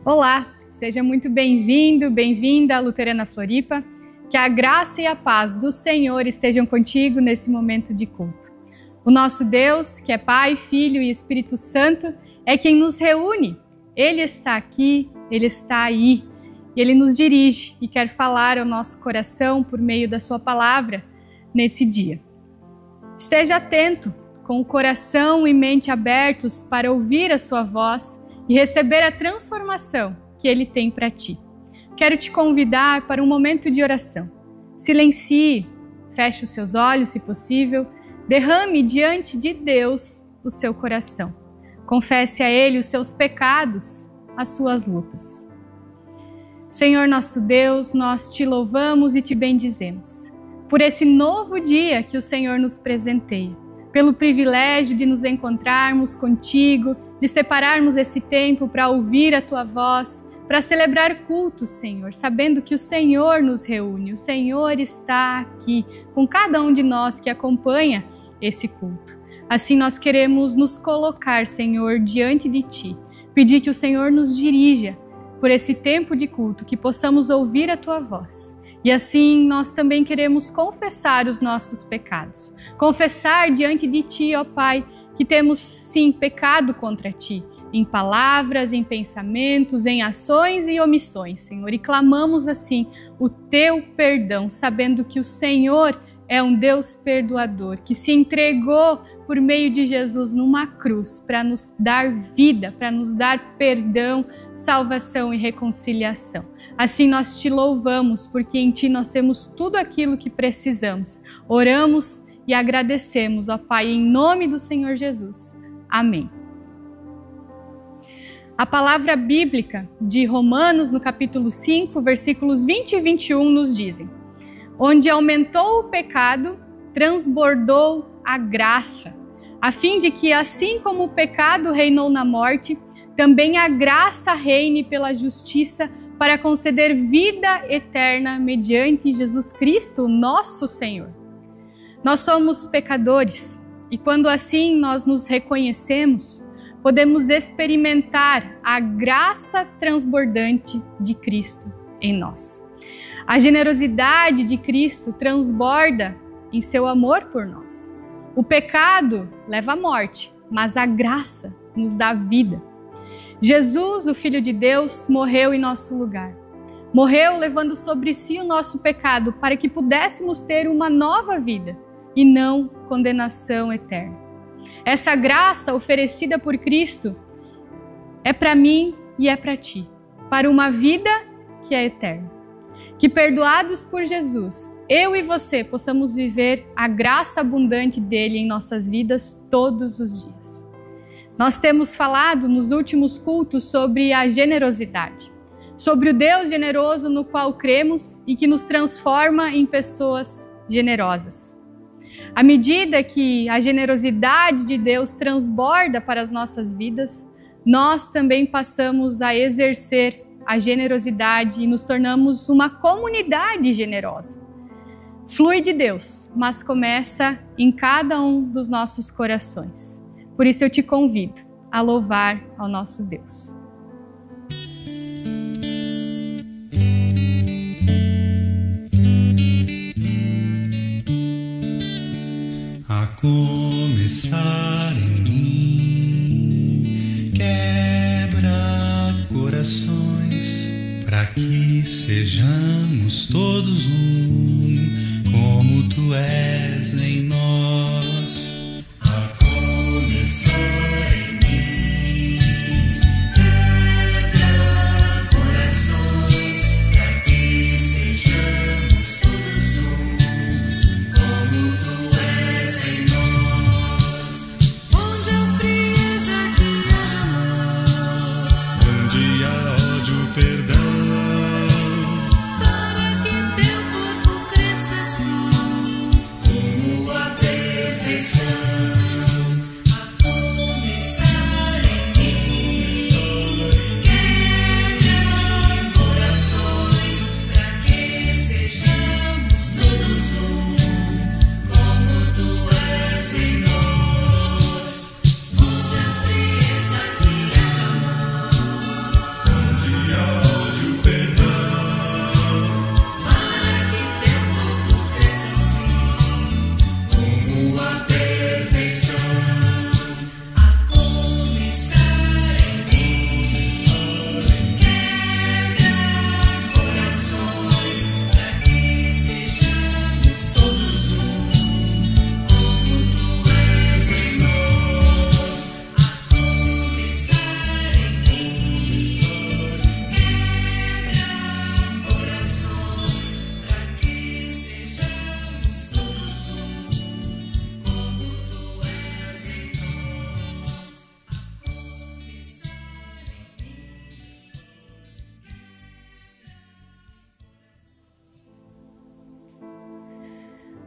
Olá, seja muito bem-vindo, bem-vinda à Luterana Floripa. Que a graça e a paz do Senhor estejam contigo nesse momento de culto. O nosso Deus, que é Pai, Filho e Espírito Santo, é quem nos reúne. Ele está aqui, Ele está aí. E Ele nos dirige e quer falar ao nosso coração por meio da sua palavra nesse dia. Esteja atento, com o coração e mente abertos para ouvir a sua voz e receber a transformação que Ele tem para ti. Quero te convidar para um momento de oração. Silencie, feche os seus olhos, se possível, derrame diante de Deus o seu coração. Confesse a Ele os seus pecados, as suas lutas. Senhor nosso Deus, nós te louvamos e te bendizemos por esse novo dia que o Senhor nos presenteia, pelo privilégio de nos encontrarmos contigo, de separarmos esse tempo para ouvir a tua voz, para celebrar culto, Senhor, sabendo que o Senhor nos reúne, o Senhor está aqui com cada um de nós que acompanha esse culto. Assim nós queremos nos colocar, Senhor, diante de ti, pedir que o Senhor nos dirija por esse tempo de culto, que possamos ouvir a tua voz. E assim nós também queremos confessar os nossos pecados, confessar diante de ti, ó Pai, que temos sim pecado contra ti, em palavras, em pensamentos, em ações e omissões, Senhor, e clamamos assim o teu perdão, sabendo que o Senhor é um Deus perdoador, que se entregou por meio de Jesus numa cruz para nos dar vida, para nos dar perdão, salvação e reconciliação. Assim nós te louvamos, porque em ti nós temos tudo aquilo que precisamos. Oramos e agradecemos, ó Pai, em nome do Senhor Jesus. Amém. A palavra bíblica de Romanos, no capítulo 5, versículos 20 e 21, nos dizem: onde aumentou o pecado, transbordou a graça, a fim de que, assim como o pecado reinou na morte, também a graça reine pela justiça para conceder vida eterna mediante Jesus Cristo, nosso Senhor. Nós somos pecadores e quando assim nós nos reconhecemos, podemos experimentar a graça transbordante de Cristo em nós. A generosidade de Cristo transborda em seu amor por nós. O pecado leva à morte, mas a graça nos dá vida. Jesus, o Filho de Deus, morreu em nosso lugar. Morreu levando sobre si o nosso pecado para que pudéssemos ter uma nova vida e não condenação eterna. Essa graça oferecida por Cristo é para mim e é para ti, para uma vida que é eterna. Que perdoados por Jesus, eu e você possamos viver a graça abundante dele em nossas vidas todos os dias. Nós temos falado nos últimos cultos sobre a generosidade, sobre o Deus generoso no qual cremos e que nos transforma em pessoas generosas. À medida que a generosidade de Deus transborda para as nossas vidas, nós também passamos a exercer a generosidade e nos tornamos uma comunidade generosa. Flui de Deus, mas começa em cada um dos nossos corações. Por isso eu te convido a louvar ao nosso Deus. A começar em mim, quebra corações, para que sejamos todos um, como tu és em nós. A começar em mim, quebra corações, para que sejamos todos um, como tu és em nós. Onde há frieza que haja amor, onde há ódio, perdão, para que teu corpo cresça assim, como a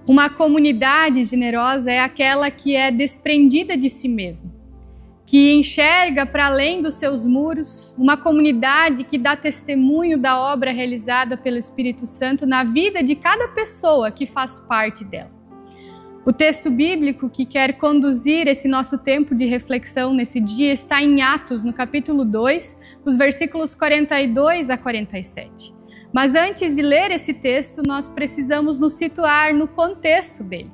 Uma comunidade generosa é aquela que é desprendida de si mesma, que enxerga para além dos seus muros, uma comunidade que dá testemunho da obra realizada pelo Espírito Santo na vida de cada pessoa que faz parte dela. O texto bíblico que quer conduzir esse nosso tempo de reflexão nesse dia está em Atos, no capítulo 2, os versículos 42 a 47. Mas antes de ler esse texto, nós precisamos nos situar no contexto dele.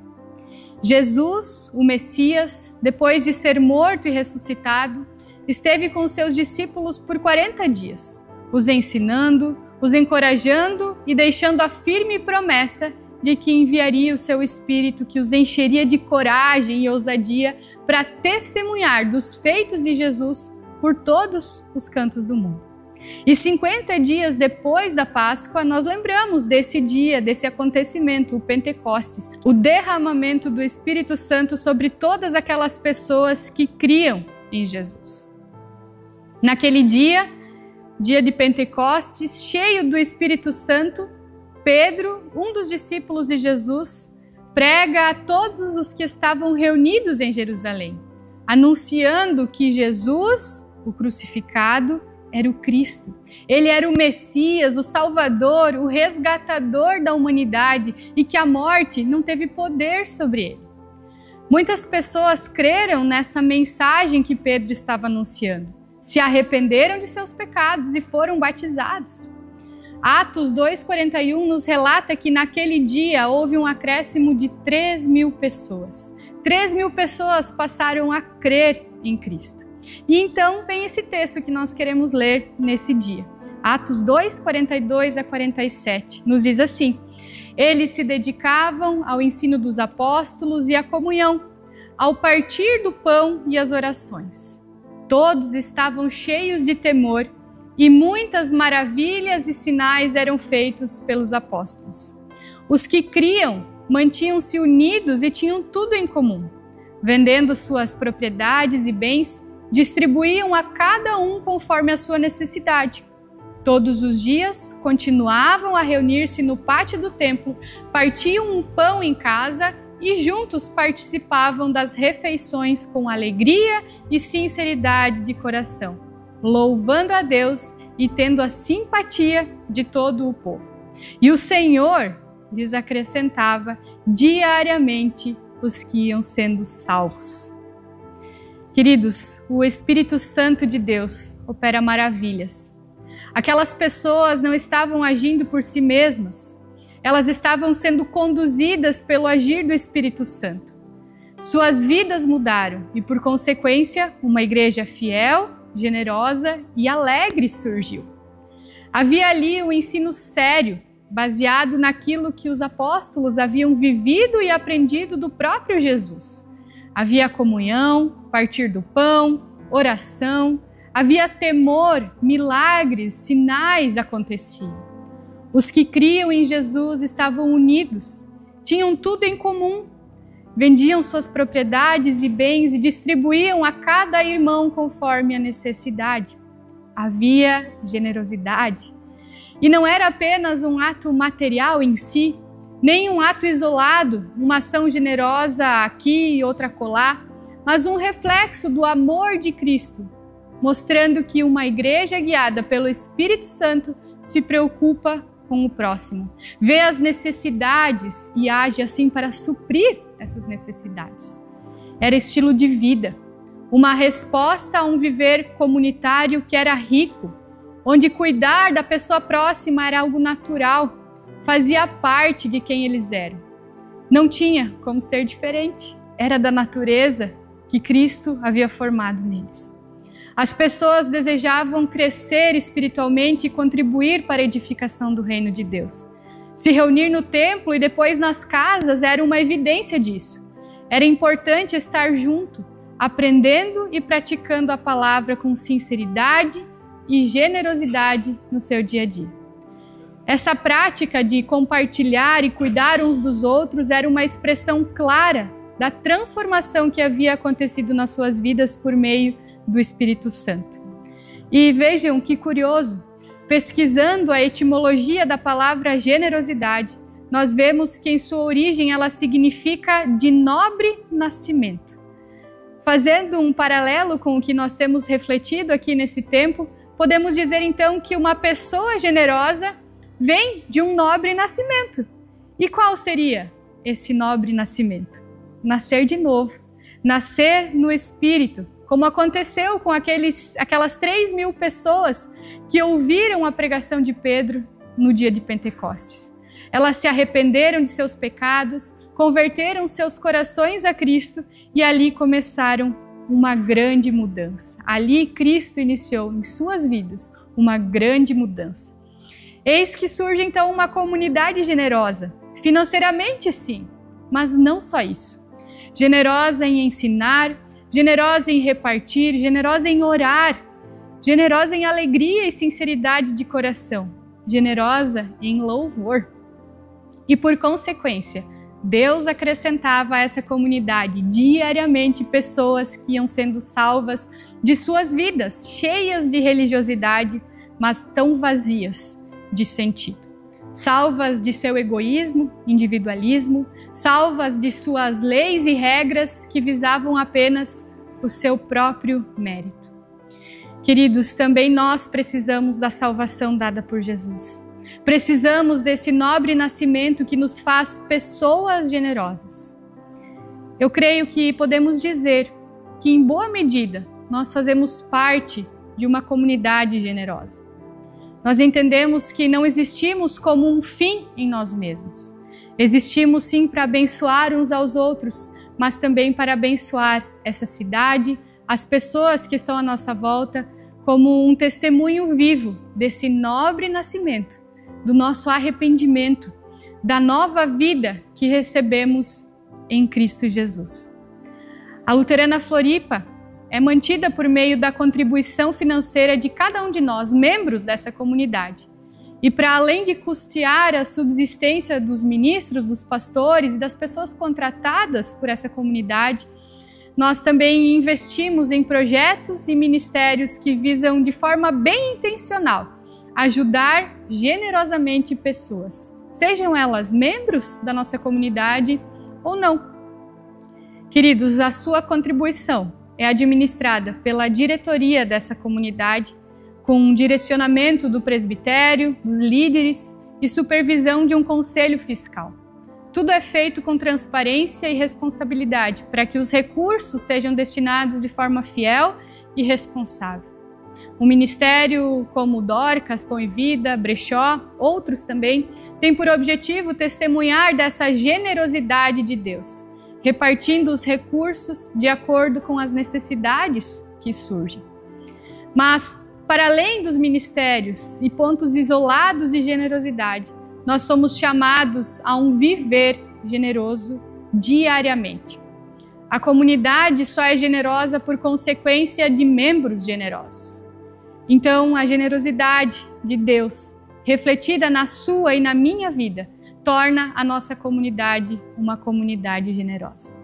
Jesus, o Messias, depois de ser morto e ressuscitado, esteve com seus discípulos por 40 dias, os ensinando, os encorajando e deixando a firme promessa de que enviaria o seu Espírito, que os encheria de coragem e ousadia para testemunhar dos feitos de Jesus por todos os cantos do mundo. E 50 dias depois da Páscoa, nós lembramos desse dia, desse acontecimento, o Pentecostes, o derramamento do Espírito Santo sobre todas aquelas pessoas que criam em Jesus. Naquele dia, dia de Pentecostes, cheio do Espírito Santo, Pedro, um dos discípulos de Jesus, prega a todos os que estavam reunidos em Jerusalém, anunciando que Jesus, o crucificado, era o Cristo. Ele era o Messias, o Salvador, o resgatador da humanidade e que a morte não teve poder sobre ele. Muitas pessoas creram nessa mensagem que Pedro estava anunciando, se arrependeram de seus pecados e foram batizados. Atos 2,41 nos relata que naquele dia houve um acréscimo de 3.000 pessoas. 3.000 pessoas passaram a crer em Cristo. E então vem esse texto que nós queremos ler nesse dia. Atos 2, 42 a 47. Nos diz assim: eles se dedicavam ao ensino dos apóstolos e à comunhão, ao partir do pão e às orações. Todos estavam cheios de temor e muitas maravilhas e sinais eram feitos pelos apóstolos. Os que criam mantinham-se unidos e tinham tudo em comum. Vendendo suas propriedades e bens, distribuíam a cada um conforme a sua necessidade. Todos os dias continuavam a reunir-se no pátio do templo, partiam um pão em casa e juntos participavam das refeições com alegria e sinceridade de coração, louvando a Deus e tendo a simpatia de todo o povo. E o Senhor lhes acrescentava diariamente os que iam sendo salvos. Queridos, o Espírito Santo de Deus opera maravilhas. Aquelas pessoas não estavam agindo por si mesmas, elas estavam sendo conduzidas pelo agir do Espírito Santo. Suas vidas mudaram e, por consequência, uma igreja fiel, generosa e alegre surgiu. Havia ali um ensino sério, baseado naquilo que os apóstolos haviam vivido e aprendido do próprio Jesus. Havia comunhão, partir do pão, oração, havia temor, milagres, sinais aconteciam. Os que criam em Jesus estavam unidos, tinham tudo em comum, vendiam suas propriedades e bens e distribuíam a cada irmão conforme a necessidade. Havia generosidade. E não era apenas um ato material em si, nem um ato isolado, uma ação generosa aqui e outra acolá, mas um reflexo do amor de Cristo, mostrando que uma igreja guiada pelo Espírito Santo se preocupa com o próximo, vê as necessidades e age assim para suprir essas necessidades. Era estilo de vida, uma resposta a um viver comunitário que era rico, onde cuidar da pessoa próxima era algo natural, fazia parte de quem eles eram. Não tinha como ser diferente, era da natureza que Cristo havia formado neles. As pessoas desejavam crescer espiritualmente e contribuir para a edificação do reino de Deus. Se reunir no templo e depois nas casas era uma evidência disso. Era importante estar junto, aprendendo e praticando a palavra com sinceridade e generosidade no seu dia a dia. Essa prática de compartilhar e cuidar uns dos outros era uma expressão clara da transformação que havia acontecido nas suas vidas por meio do Espírito Santo. E vejam que curioso, pesquisando a etimologia da palavra generosidade, nós vemos que em sua origem ela significa de nobre nascimento. Fazendo um paralelo com o que nós temos refletido aqui nesse tempo, podemos dizer então que uma pessoa generosa vem de um nobre nascimento. E qual seria esse nobre nascimento? Nascer de novo, nascer no Espírito, como aconteceu com aquelas 3.000 pessoas que ouviram a pregação de Pedro no dia de Pentecostes. Elas se arrependeram de seus pecados, converteram seus corações a Cristo e ali começaram uma grande mudança. Ali Cristo iniciou em suas vidas uma grande mudança. Eis que surge então uma comunidade generosa, financeiramente sim, mas não só isso. Generosa em ensinar, generosa em repartir, generosa em orar, generosa em alegria e sinceridade de coração, generosa em louvor. E por consequência, Deus acrescentava a essa comunidade diariamente pessoas que iam sendo salvas de suas vidas, cheias de religiosidade, mas tão vazias de sentido. Salvas de seu egoísmo, individualismo, salvas de suas leis e regras que visavam apenas o seu próprio mérito. Queridos, também nós precisamos da salvação dada por Jesus. Precisamos desse nobre nascimento que nos faz pessoas generosas. Eu creio que podemos dizer que, em boa medida, nós fazemos parte de uma comunidade generosa. Nós entendemos que não existimos como um fim em nós mesmos. Existimos sim para abençoar uns aos outros, mas também para abençoar essa cidade, as pessoas que estão à nossa volta, como um testemunho vivo desse nobre nascimento, do nosso arrependimento, da nova vida que recebemos em Cristo Jesus. A Luterana Floripa é mantida por meio da contribuição financeira de cada um de nós, membros dessa comunidade. E para além de custear a subsistência dos ministros, dos pastores e das pessoas contratadas por essa comunidade, nós também investimos em projetos e ministérios que visam de forma bem intencional ajudar generosamente pessoas, sejam elas membros da nossa comunidade ou não. Queridos, a sua contribuição é administrada pela diretoria dessa comunidade, com um direcionamento do presbitério, dos líderes e supervisão de um conselho fiscal. Tudo é feito com transparência e responsabilidade para que os recursos sejam destinados de forma fiel e responsável. Um ministério como Dorcas, Pão e Vida, Brechó, outros também, tem por objetivo testemunhar dessa generosidade de Deus, repartindo os recursos de acordo com as necessidades que surgem. Mas, para além dos ministérios e pontos isolados de generosidade, nós somos chamados a um viver generoso diariamente. A comunidade só é generosa por consequência de membros generosos. Então, a generosidade de Deus, refletida na sua e na minha vida, torna a nossa comunidade uma comunidade generosa.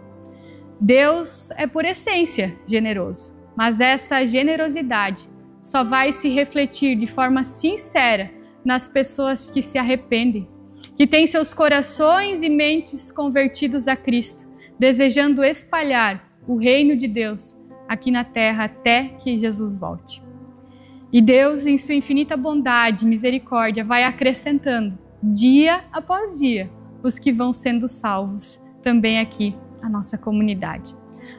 Deus é, por essência, generoso, mas essa generosidade só vai se refletir de forma sincera nas pessoas que se arrependem, que têm seus corações e mentes convertidos a Cristo, desejando espalhar o reino de Deus aqui na terra até que Jesus volte. E Deus, em sua infinita bondade e misericórdia, vai acrescentando, dia após dia, os que vão sendo salvos, também aqui, a nossa comunidade.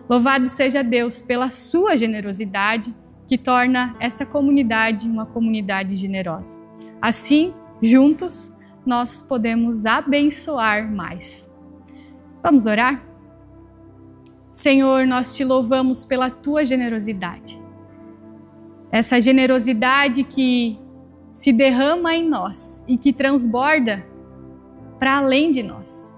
Louvado seja Deus pela sua generosidade, que torna essa comunidade uma comunidade generosa. Assim, juntos, nós podemos abençoar mais. Vamos orar? Senhor, nós te louvamos pela tua generosidade. Essa generosidade que se derrama em nós e que transborda para além de nós.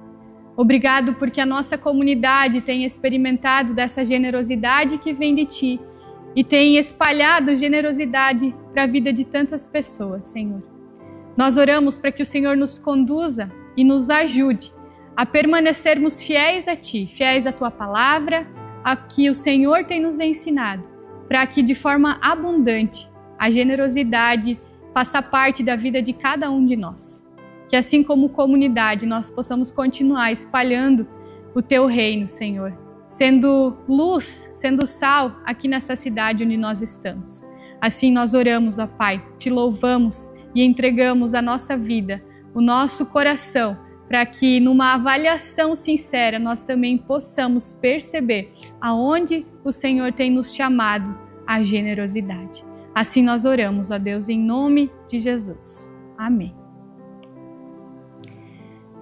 Obrigado porque a nossa comunidade tem experimentado dessa generosidade que vem de ti e tem espalhado generosidade para a vida de tantas pessoas, Senhor. Nós oramos para que o Senhor nos conduza e nos ajude a permanecermos fiéis a ti, fiéis à tua palavra, a que o Senhor tem nos ensinado, para que de forma abundante a generosidade faça parte da vida de cada um de nós. que assim como comunidade nós possamos continuar espalhando o Teu reino, Senhor, sendo luz, sendo sal aqui nessa cidade onde nós estamos. Assim nós oramos, ó Pai, Te louvamos e entregamos a nossa vida, o nosso coração, para que numa avaliação sincera nós também possamos perceber aonde o Senhor tem nos chamado à generosidade. Assim nós oramos, ó Deus, em nome de Jesus. Amém.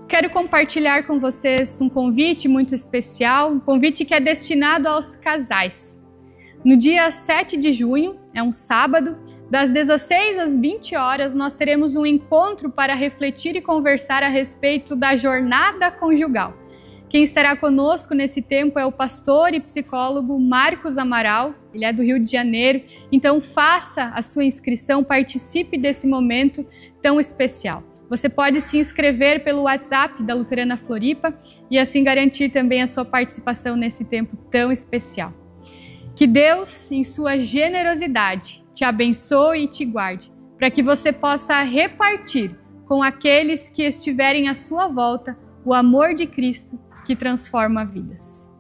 Quero compartilhar com vocês um convite muito especial, um convite que é destinado aos casais. No dia 7 de junho, é um sábado, das 16 às 20 horas, nós teremos um encontro para refletir e conversar a respeito da jornada conjugal. Quem estará conosco nesse tempo é o pastor e psicólogo Marcos Amaral, ele é do Rio de Janeiro, então faça a sua inscrição, participe desse momento tão especial. Você pode se inscrever pelo WhatsApp da Luterana Floripa e assim garantir também a sua participação nesse tempo tão especial. Que Deus, em sua generosidade, te abençoe e te guarde, para que você possa repartir com aqueles que estiverem à sua volta o amor de Cristo que transforma vidas.